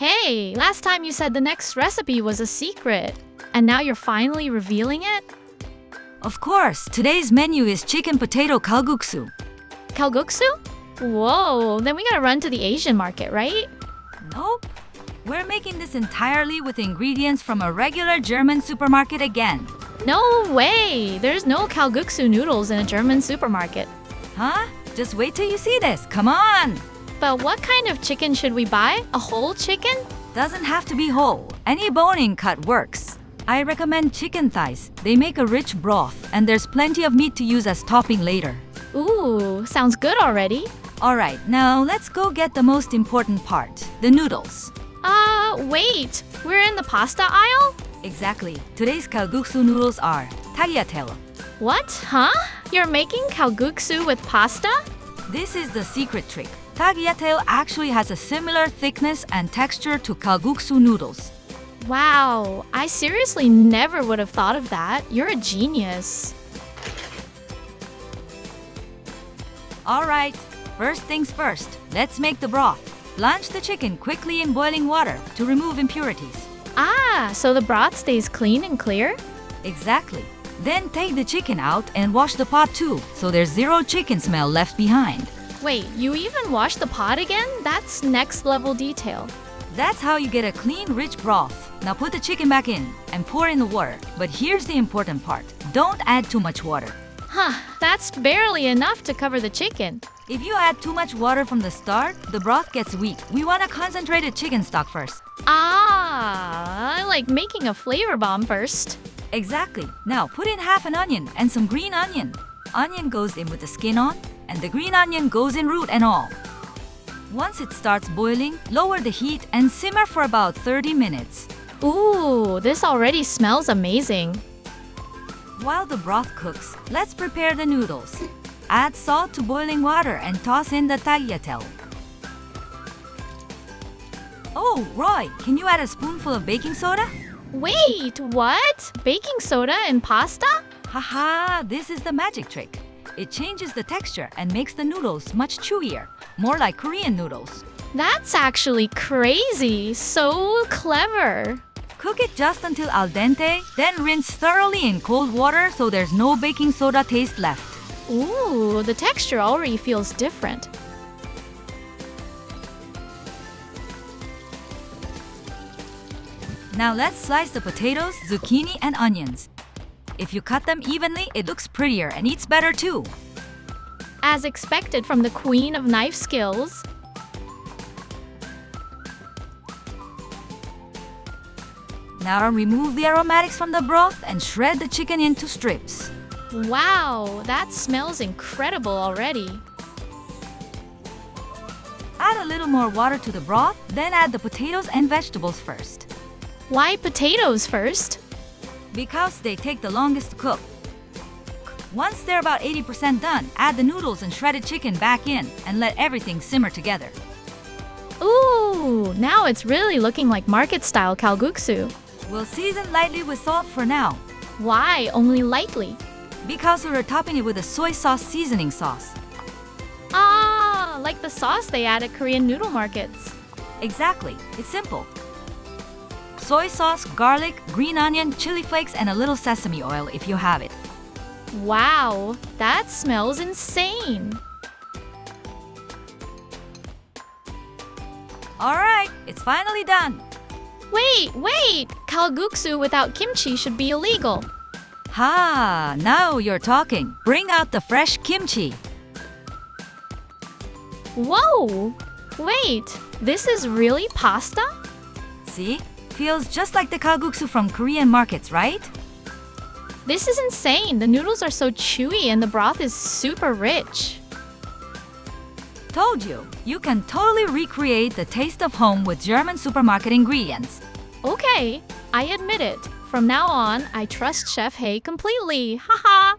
Hey, last time you said the next recipe was a secret, and now you're finally revealing it? Of course, today's menu is chicken potato kalguksu. Kalguksu? Whoa, then we gotta run to the Asian market, right? Nope. We're making this entirely with ingredients from a regular German supermarket again. No way! There's no kalguksu noodles in a German supermarket. Huh? Just wait till you see this. Come on! But what kind of chicken should we buy? A whole chicken? Doesn't have to be whole. Any bone-in cut works. I recommend chicken thighs. They make a rich broth, and there's plenty of meat to use as topping later. Ooh, sounds good already. Alright, now let's go get the most important part, the noodles. Wait, we're in the pasta aisle? Exactly. Today's kalguksu noodles are tagliatelle. What? Huh? You're making kalguksu with pasta? This is the secret trick. Tagliatelle actually has a similar thickness and texture to kalguksu noodles. Wow, I seriously never would have thought of that. You're a genius. Alright, first things first, let's make the broth. Blanch the chicken quickly in boiling water to remove impurities. Ah, so the broth stays clean and clear? Exactly. Then take the chicken out and wash the pot too, so there's zero chicken smell left behind. Wait, you even wash the pot again? That's next level detail. That's how you get a clean, rich broth. Now put the chicken back in and pour in the water. But here's the important part. Don't add too much water. Huh, that's barely enough to cover the chicken. If you add too much water from the start, the broth gets weak. We want a concentrated chicken stock first. Ah, like making a flavor bomb first. Exactly. Now put in half an onion and some green onion. Onion goes in with the skin on, and the green onion goes in root and all. Once it starts boiling, lower the heat and simmer for about 30 minutes. Ooh, this already smells amazing. While the broth cooks, let's prepare the noodles. Add salt to boiling water and toss in the tagliatelle. Oh, Roy, can you add a spoonful of baking soda? Wait, what? Baking soda in pasta? Haha, this is the magic trick. It changes the texture and makes the noodles much chewier, more like Korean noodles. That's actually crazy. So clever. Cook it just until al dente, then rinse thoroughly in cold water so there's no baking soda taste left. Ooh, the texture already feels different. Now let's slice the potatoes, zucchini, and onions. If you cut them evenly, it looks prettier and eats better too. As expected from the queen of knife skills. Now remove the aromatics from the broth and shred the chicken into strips. Wow, that smells incredible already. Add a little more water to the broth, then add the potatoes and vegetables first. Why potatoes first? Because they take the longest to cook. Once they're about 80% done, add the noodles and shredded chicken back in and let everything simmer together. Ooh, now it's really looking like market-style kalguksu. We'll season lightly with salt for now. Why only lightly? Because we're topping it with a soy sauce seasoning sauce. Ah, like the sauce they add at Korean noodle markets. Exactly. It's simple. Soy sauce, garlic, green onion, chili flakes, and a little sesame oil if you have it. Wow, that smells insane. Alright, it's finally done. Wait! Kalguksu without kimchi should be illegal. Ha, now you're talking. Bring out the fresh kimchi. Whoa! Wait, this is really pasta? See? Feels just like the kalguksu from Korean markets, right? This is insane. The noodles are so chewy and the broth is super rich. Told you, you can totally recreate the taste of home with German supermarket ingredients. Okay, I admit it. From now on, I trust Chef Hey completely. Haha!